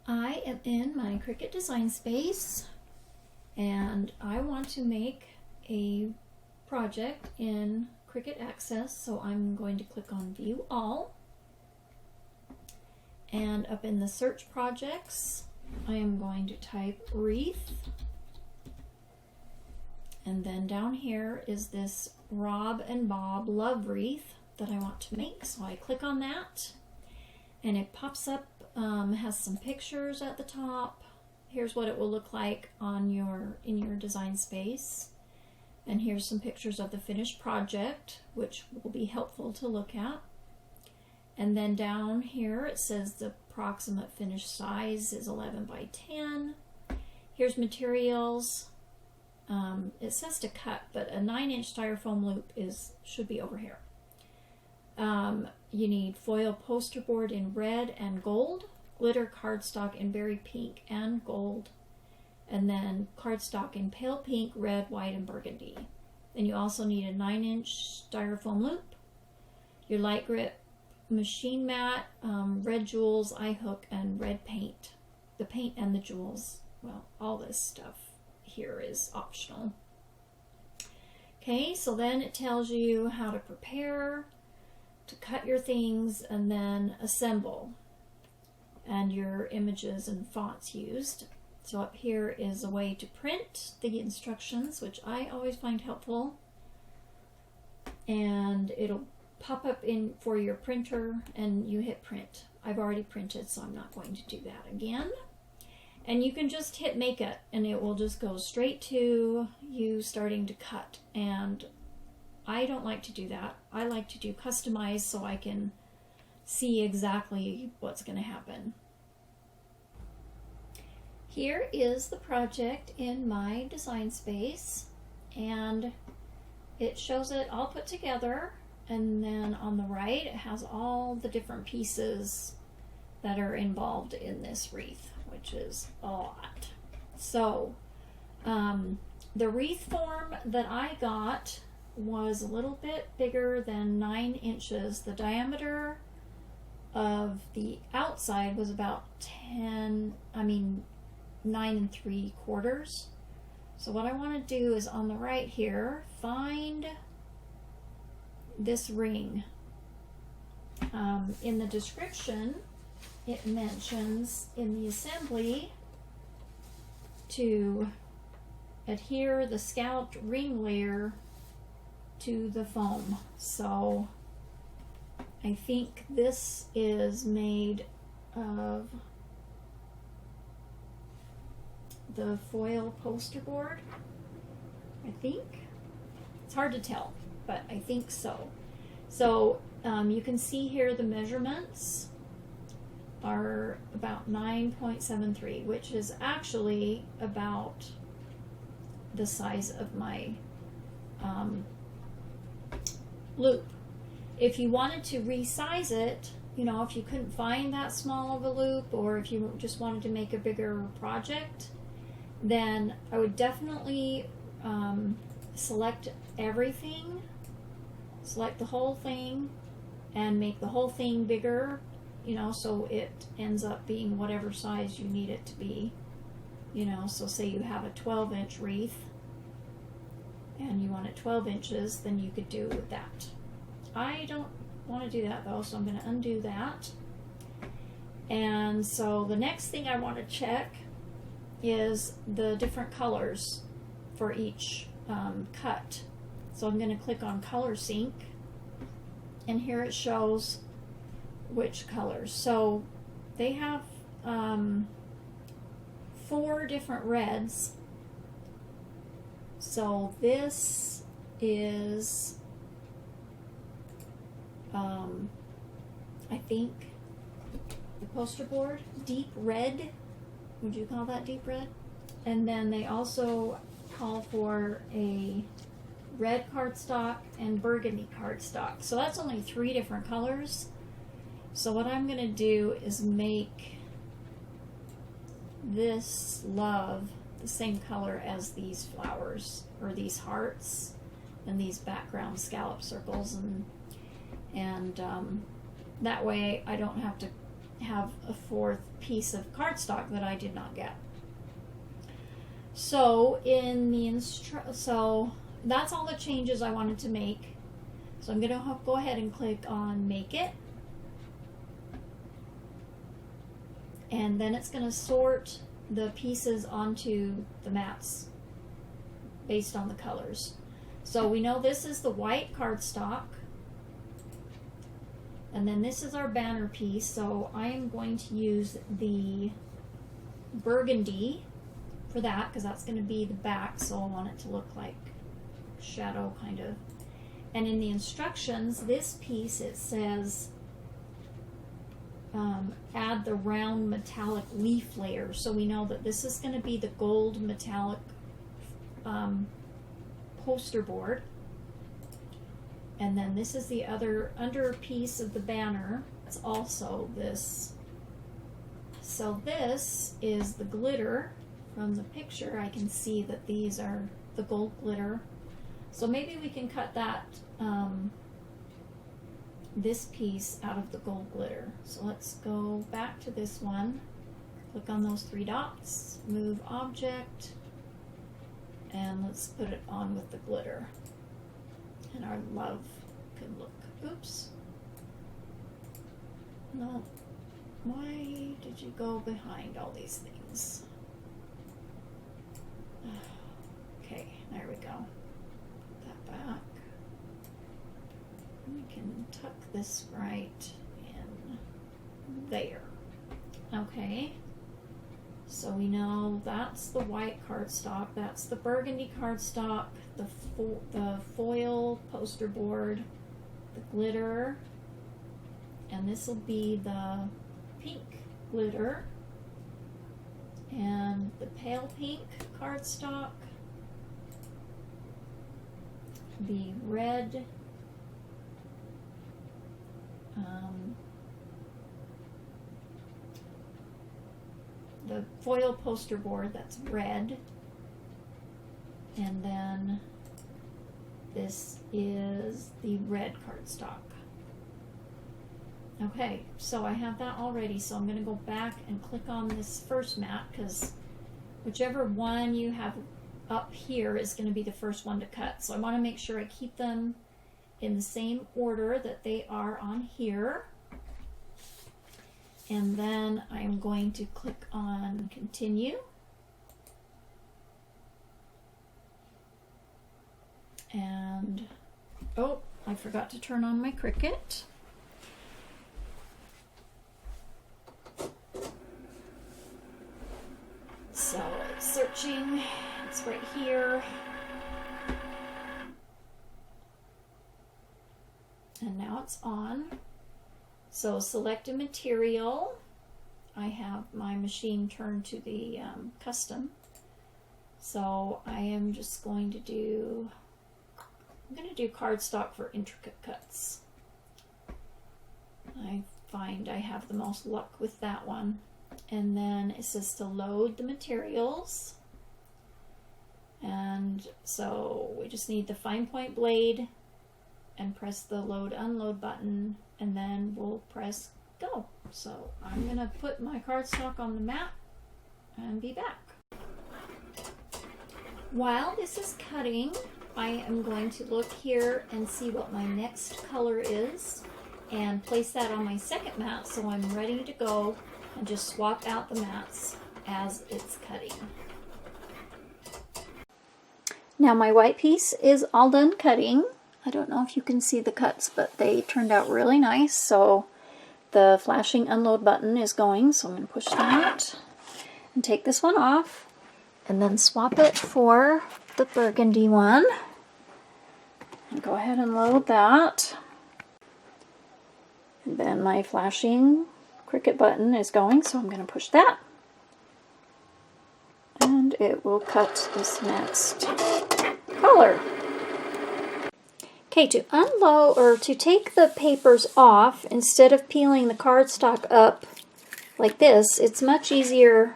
I am in my Cricut Design Space and I want to make a project in Cricut Access, so I'm going to click on View All, and up in the Search Projects I am going to type Wreath, and then down here is this Rob and Bob Love Wreath that I want to make, so I click on that and it pops up. Has some pictures at the top. Here's what it will look like on in your design space, and here's some pictures of the finished project, which will be helpful to look at. And then down here it says the approximate finished size is 11 by 10. Here's materials. It says to cut, but a 9-inch styrofoam loop should be over here. You need foil poster board in red and gold, glitter cardstock in berry pink and gold, and then cardstock in pale pink, red, white, and burgundy. And you also need a 9-inch styrofoam loop, your light grip machine mat, red jewels, eye hook, and red paint. The paint and the jewels, well, all this stuff here is optional. Okay, so then it tells you how to prepare, to cut your things, and then assemble, and your images and fonts used. So up here is a way to print the instructions, which I always find helpful, and it'll pop up in for your printer and you hit print. I've already printed, so I'm not going to do that again. And you can just hit make it and it will just go straight to you starting to cut, and I don't like to do that. I like to do customize so I can see exactly what's going to happen. Here is the project in my design space, and it shows it all put together, and then on the right it has all the different pieces that are involved in this wreath, which is a lot. So the wreath form that I got was a little bit bigger than 9 inches. The diameter of the outside was about 9 3/4. So what I want to do is on the right here, find this ring. In the description, it mentions in the assembly to adhere the scalloped ring layer to the foam. So I think this is made of the foil poster board. I think. It's hard to tell, but I think so. So you can see here the measurements are about 9.73, which is actually about the size of my loop. If you wanted to resize it, if you couldn't find that small of a loop, or if you just wanted to make a bigger project, then I would definitely select everything, select the whole thing, and make the whole thing bigger, so it ends up being whatever size you need it to be. So say you have a 12-inch wreath and you want it 12 inches, then you could do that. I don't want to do that though, so I'm going to undo that. And so the next thing I want to check is the different colors for each cut. So I'm going to click on Color Sync, and here it shows which colors. So they have 4 different reds. So this is I think the poster board, deep red. Would you call that deep red? And then they also call for a red cardstock and burgundy cardstock. So that's only 3 different colors. So what I'm going to do is make this love the same color as these flowers, or these hearts, and these background scallop circles, and that way I don't have to have a fourth piece of cardstock that I did not get. So in the so that's all the changes I wanted to make. So I'm going to go ahead and click on Make It. And then it's going to sort the pieces onto the mats based on the colors. So we know this is the white cardstock. And then this is our banner piece. So I am going to use the burgundy for that, because that's going to be the back, so I want it to look like shadow kind of. And in the instructions, this piece, it says add the round metallic leaf layer. So we know that this is going to be the gold metallic poster board. And then this is the other under piece of the banner. It's also this. So this is the glitter. From the picture, I can see that these are the gold glitter. So maybe we can cut that, this piece out of the gold glitter. So let's go back to this one. Click on those three dots, move object, and let's put it on with the glitter. And our love can look, oops. No, why did you go behind all these things? Okay, there we go. Put that back. We can tuck this right in there. Okay, so we know that's the white cardstock, that's the burgundy cardstock, the foil poster board, the glitter, and this will be the pink glitter, and the pale pink cardstock, the red, the foil poster board, that's red, and then this is the red cardstock. Okay, so I have that already, so I'm going to go back and click on this first mat, because whichever one you have up here is going to be the first one to cut. So I want to make sure I keep them in the same order that they are on here. And then I'm going to click on Continue. And, oh, I forgot to turn on my Cricut. So it's searching, it's right here. And now it's on. So select a material. I have my machine turned to the custom. So I am just going to do, I'm going to do cardstock for intricate cuts. I find I have the most luck with that one. And then it says to load the materials. And so we just need the fine point blade and press the load unload button, and then we'll press go. So I'm going to put my cardstock on the mat and be back. While this is cutting, I am going to look here and see what my next color is and place that on my second mat so I'm ready to go and just swap out the mats as it's cutting. Now my white piece is all done cutting. I don't know if you can see the cuts, but they turned out really nice. So the flashing unload button is going, so I'm going to push that and take this one off and then swap it for the burgundy one. And go ahead and load that. And then my flashing Cricut button is going, so I'm going to push that. And it will cut this next color. Okay, to unload or to take the papers off, instead of peeling the cardstock up like this, it's much easier,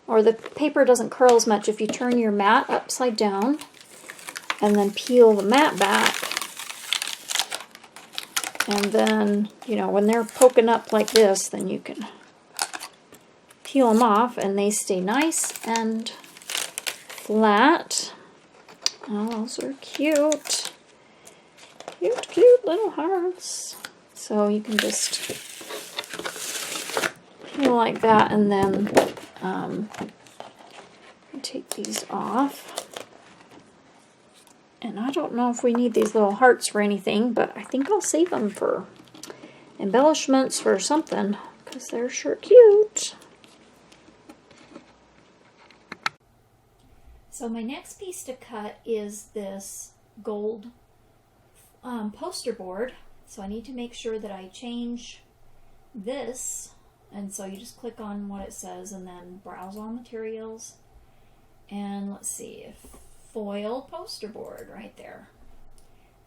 or the paper doesn't curl as much if you turn your mat upside down and then peel the mat back. And then, you know, when they're poking up like this, then you can peel them off and they stay nice and flat. Oh, those are cute. Cute, cute little hearts. So you can just peel like that and then take these off. And I don't know if we need these little hearts for anything, but I think I'll save them for embellishments for something because they're sure cute. So my next piece to cut is this gold poster board. So I need to make sure that I change this. And so you just click on what it says and then browse all materials. And let's see, if foil poster board right there.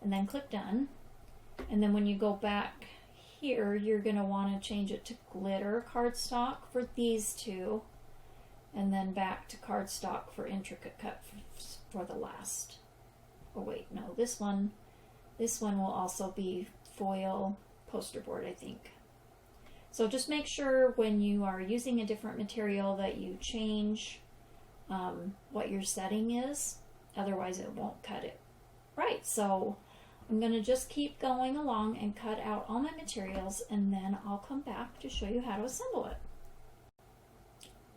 And then click done. And then when you go back here, you're going to want to change it to glitter cardstock for these two. And then back to cardstock for intricate cut for the last. Oh wait, no, this one will also be foil poster board, I think. So just make sure when you are using a different material that you change what your setting is. Otherwise it won't cut it right. So I'm going to just keep going along and cut out all my materials, and then I'll come back to show you how to assemble it.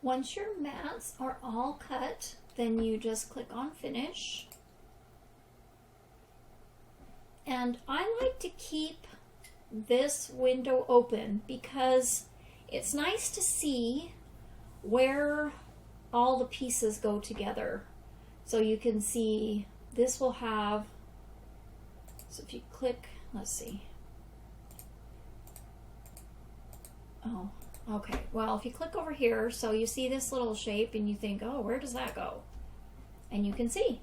Once your mats are all cut, then you just click on finish. And I like to keep this window open because it's nice to see where all the pieces go together. So you can see this will have, so if you click, let's see. Oh, okay. Well, if you click over here, so you see this little shape and you think, oh, where does that go? And you can see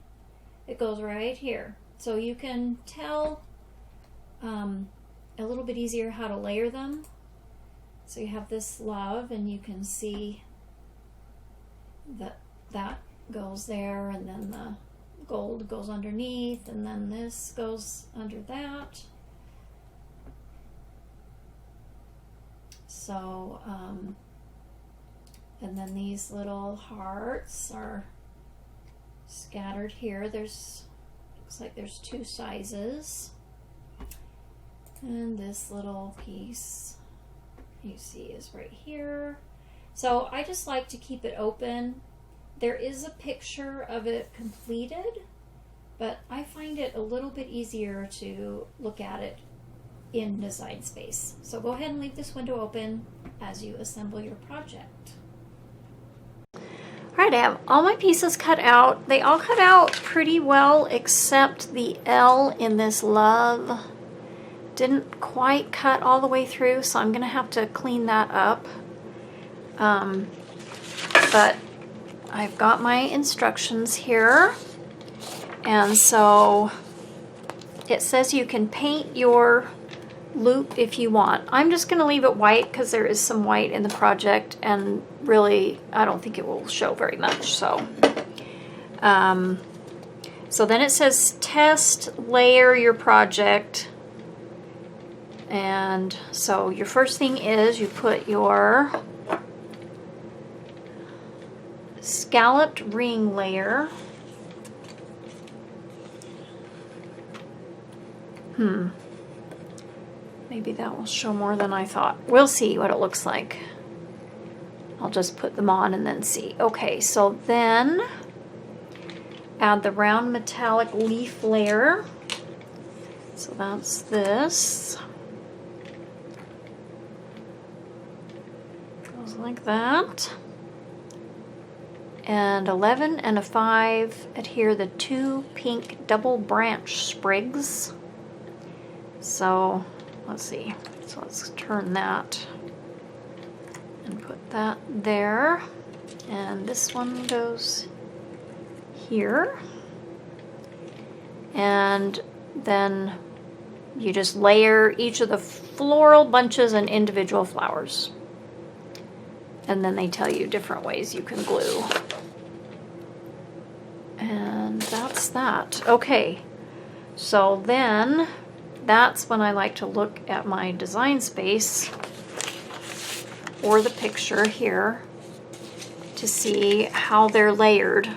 it goes right here. So you can tell a little bit easier how to layer them. So you have this love and you can see that that goes there, and then the gold goes underneath, and then this goes under that. So, and then these little hearts are scattered here. Looks like there's two sizes. And this little piece you see is right here. So I just like to keep it open. There is a picture of it completed, but I find it a little bit easier to look at it in Design Space. So go ahead and leave this window open as you assemble your project. Alright, I have all my pieces cut out. They all cut out pretty well except the L in this love. Didn't quite cut all the way through, so I'm going to have to clean that up. But I've got my instructions here, and so it says you can paint your loop if you want. I'm just going to leave it white because there is some white in the project, and really I don't think it will show very much. So so then it says test layer your project, and so your first thing is you put your scalloped ring layer. Maybe that will show more than I thought. We'll see what it looks like. I'll just put them on and then see. Okay, so then add the round metallic leaf layer. So that's this. Goes like that. And 11 and a 5 adhere the 2 pink double branch sprigs. So let's see. So let's turn that and put that there. And this one goes here. And then you just layer each of the floral bunches and individual flowers. And then they tell you different ways you can glue. And that's that. Okay, so then that's when I like to look at my Design Space or the picture here to see how they're layered.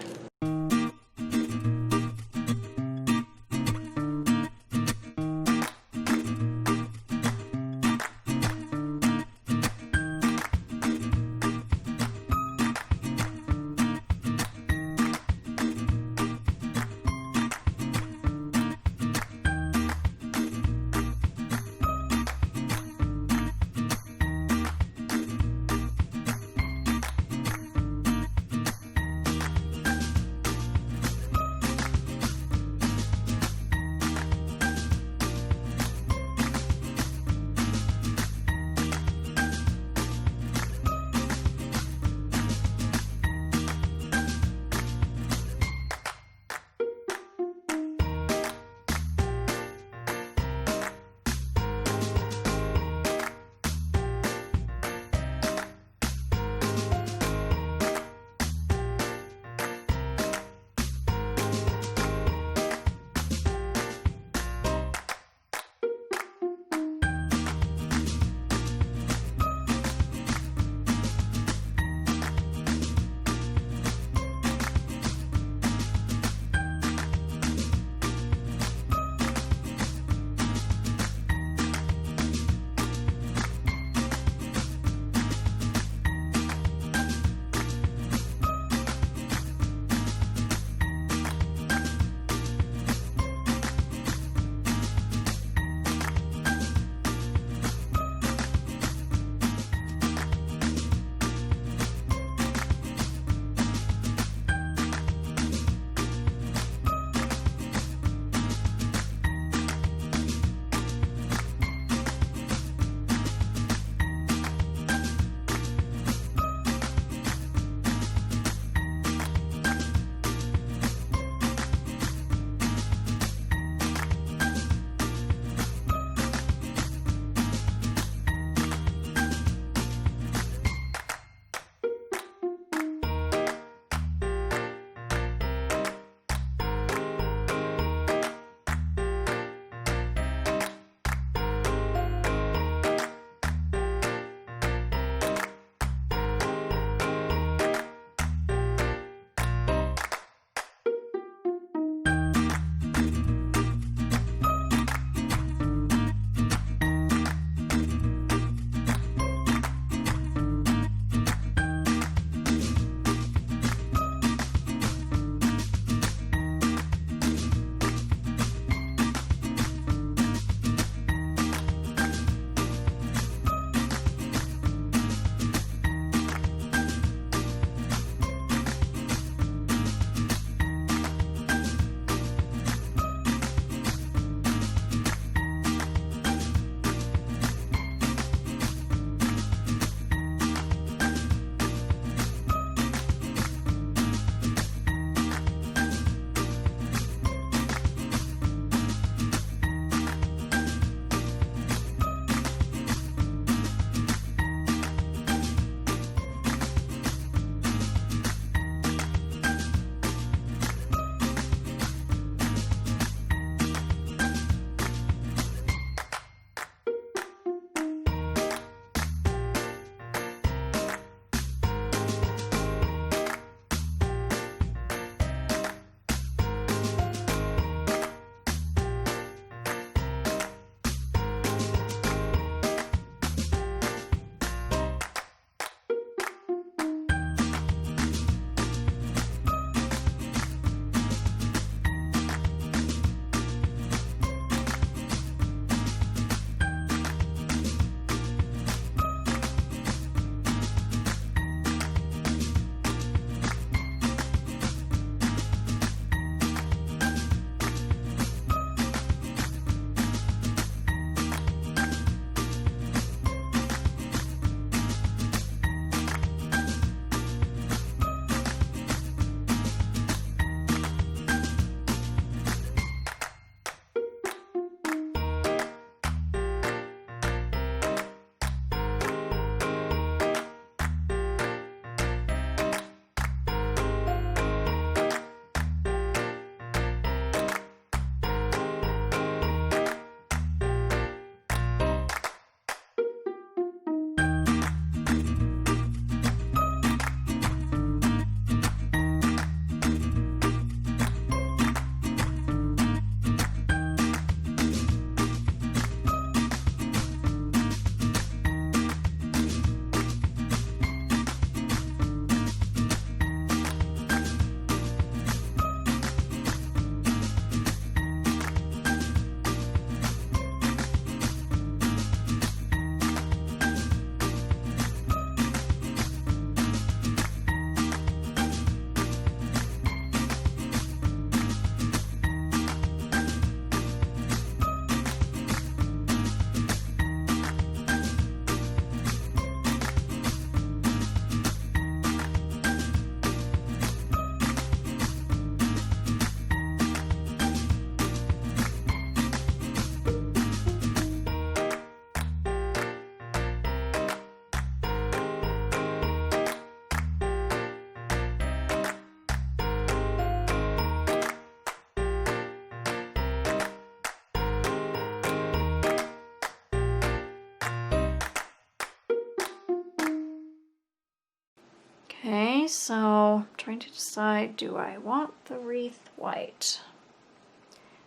Okay, so I'm trying to decide, do I want the wreath white?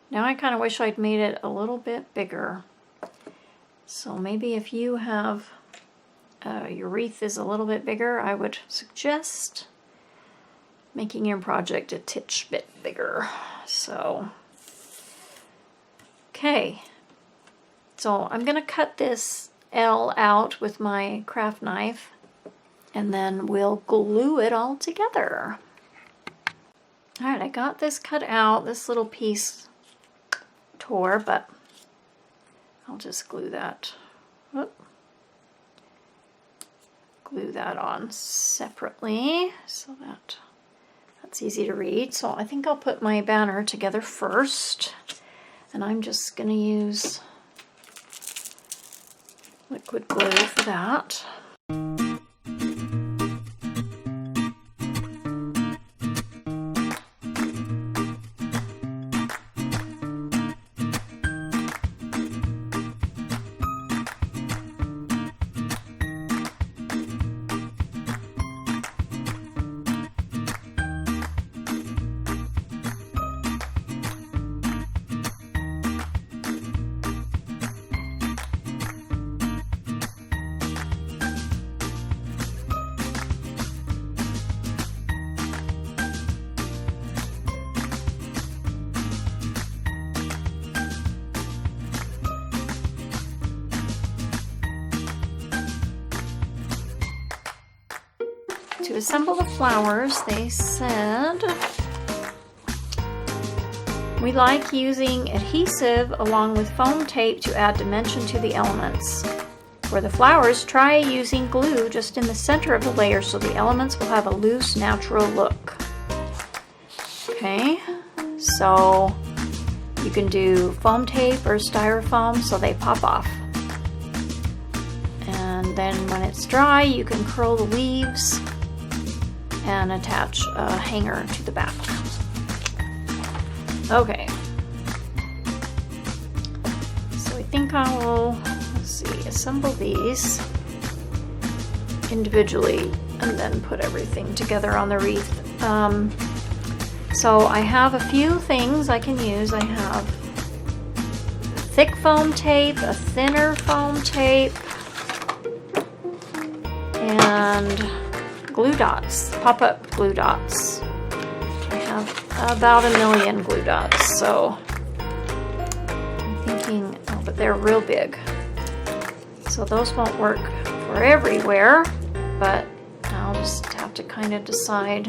Now I kind of wish I'd made it a little bit bigger. So maybe if you have, your wreath is a little bit bigger, I would suggest making your project a titch bit bigger. So, okay. So I'm gonna cut this L out with my craft knife, and then we'll glue it all together. All right, I got this cut out. This little piece tore, but I'll just glue that. Whoop. Glue that on separately so that's easy to read. So I think I'll put my banner together first, and I'm just gonna use liquid glue for that. To assemble the flowers, they said, we like using adhesive along with foam tape to add dimension to the elements. For the flowers, try using glue just in the center of the layer so the elements will have a loose, natural look. Okay, so you can do foam tape or styrofoam so they pop off. And then when it's dry, you can curl the leaves and attach a hanger to the back. Okay. So I think I will, let's see, assemble these individually and then put everything together on the wreath. So I have a few things I can use. I have thick foam tape, a thinner foam tape, and glue dots, pop-up glue dots. I have about 1 million glue dots, so I'm thinking, oh, but they're real big. So those won't work for everywhere, but I'll just have to kind of decide,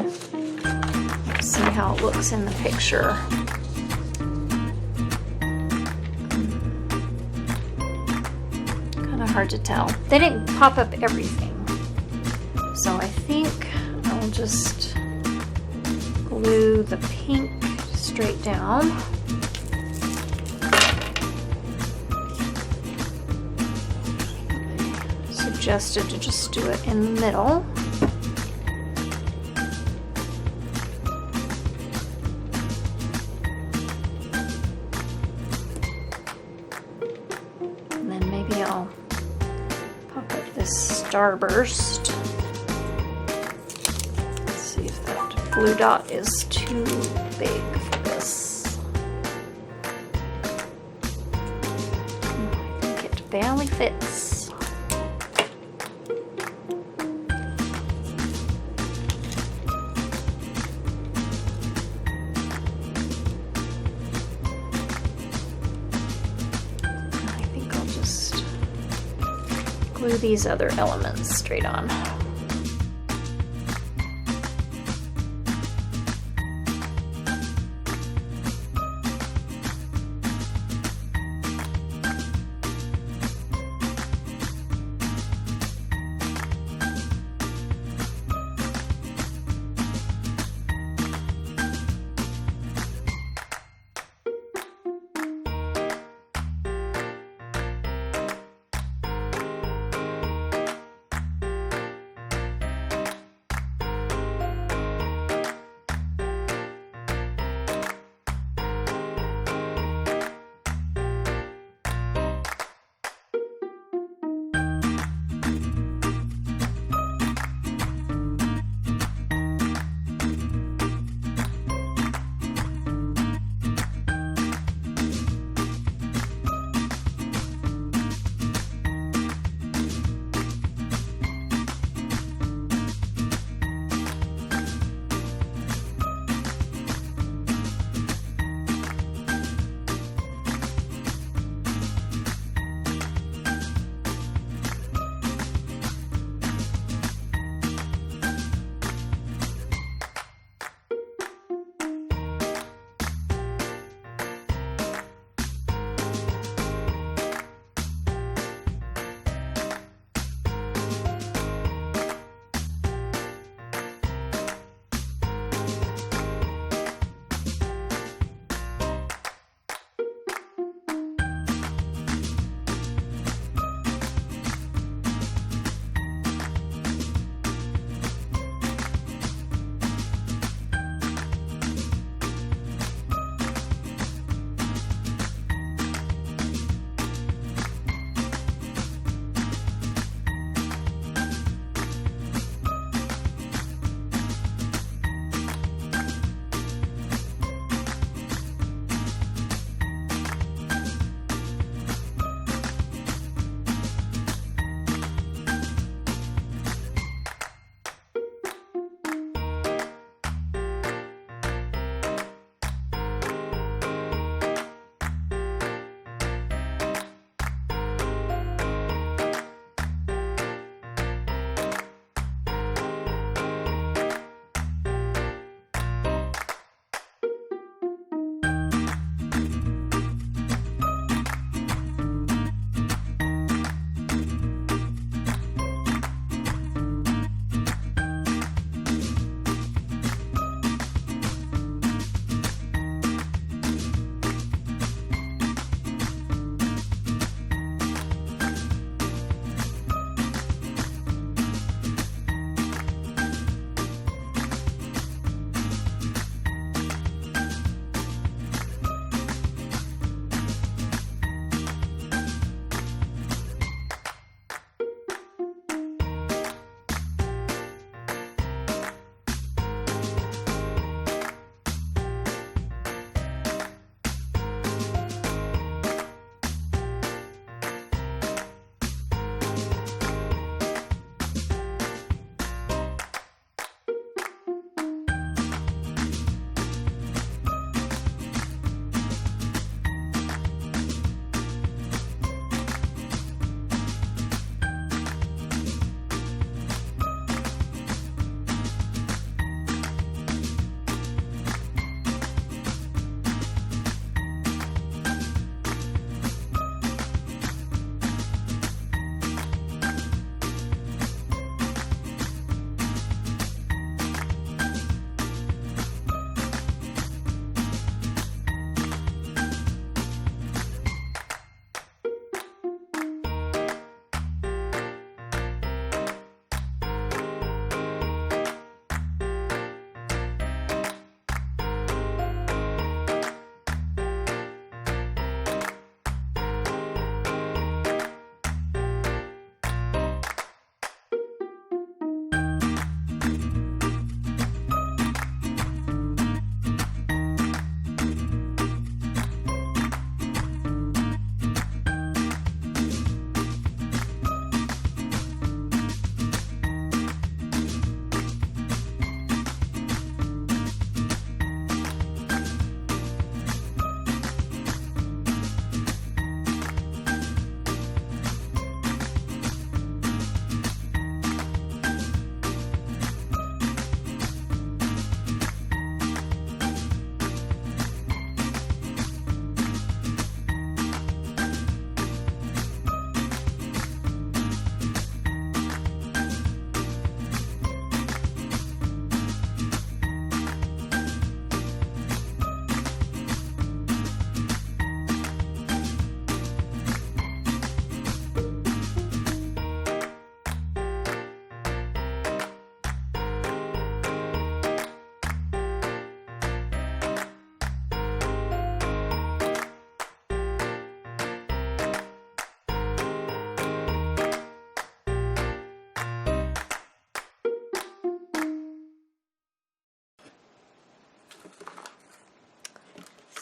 see how it looks in the picture. Kind of hard to tell. They didn't pop up everything. So I think I'll just glue the pink straight down. I suggested to just do it in the middle. And then maybe I'll pop up this starburst. Blue dot is too big for this. I think it barely fits. I think I'll just glue these other elements straight on.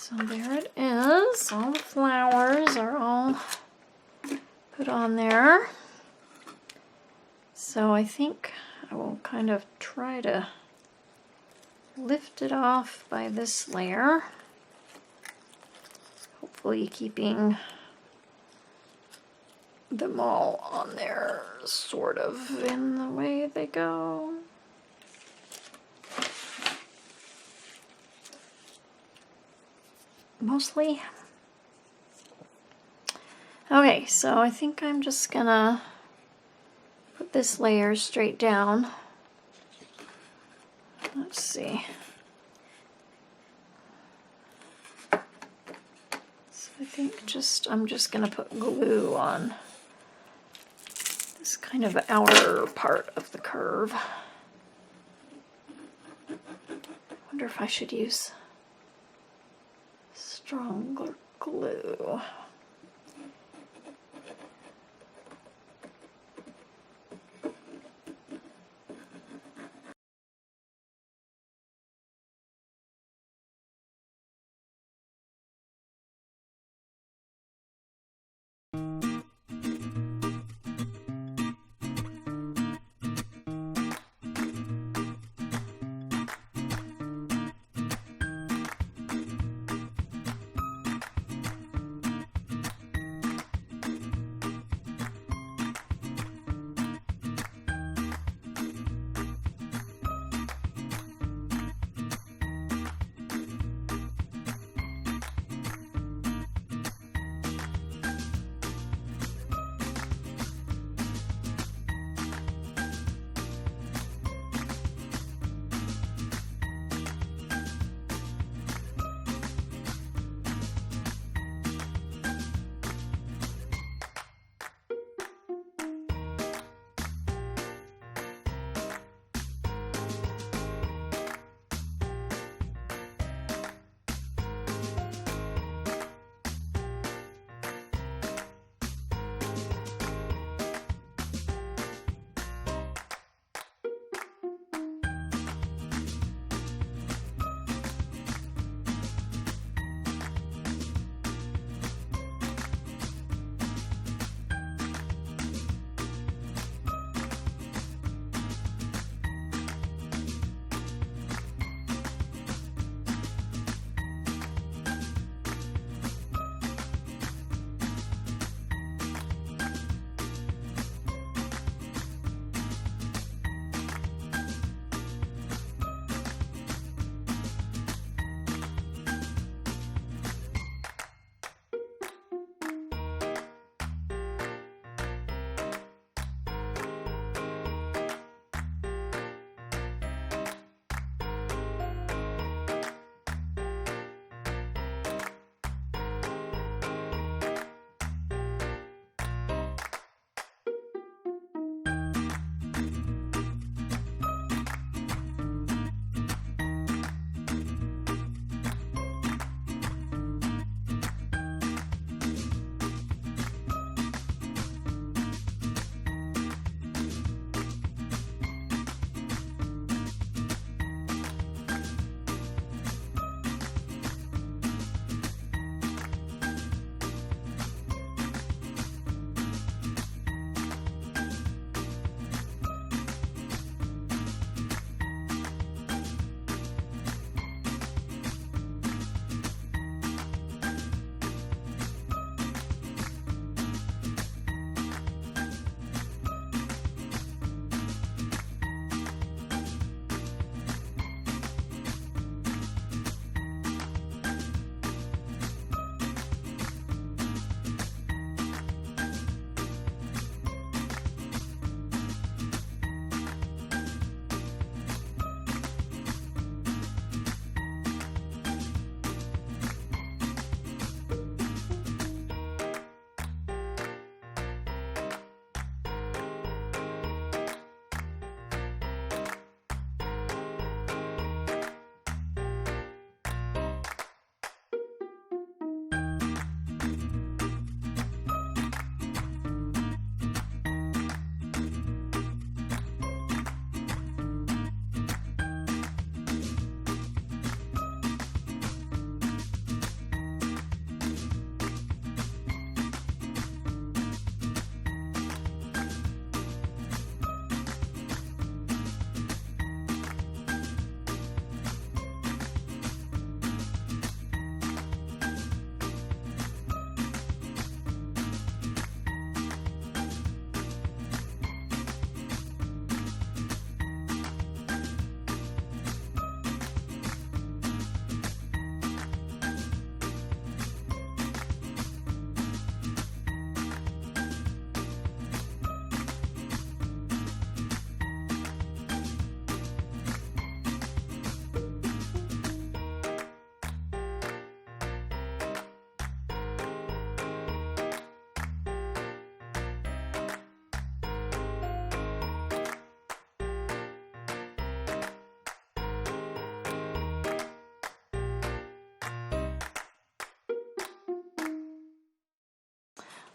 So there it is. All the flowers are all put on there. So I think I will kind of try to lift it off by this layer. Hopefully keeping them all on there sort of in the way they go. Mostly. Okay, so I think I'm just gonna put this layer straight down. Let's see. So I think I'm just gonna put glue on this kind of outer part of the curve. Wonder if I should use stronger glue.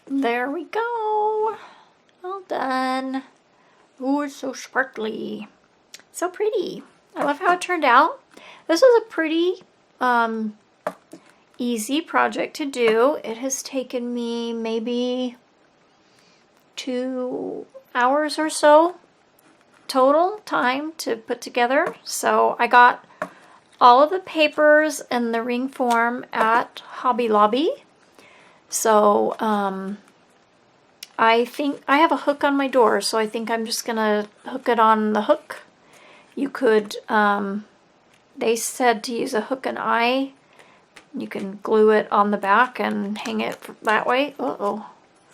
There we go. All done. Oh, it's so sparkly. So pretty. I love how it turned out. This was a pretty easy project to do. It has taken me maybe 2 hours or so total time to put together. So I got all of the papers in the ring form at Hobby Lobby. So I think I have a hook on my door, so I think I'm just gonna hook it on the hook. You could, they said to use a hook and eye. You can glue it on the back and hang it that way. Uh-oh.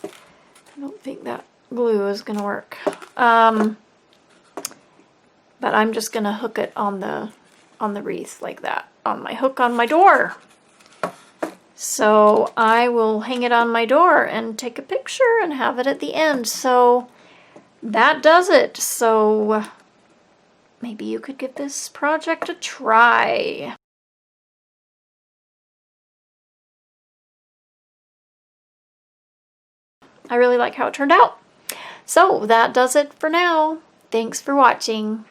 I don't think that glue is gonna work. But I'm just gonna hook it on the wreath like that, on my hook on my door. So I will hang it on my door and take a picture and have it at the end. So that does it. So maybe you could give this project a try. I really like how it turned out. So that does it for now. Thanks for watching.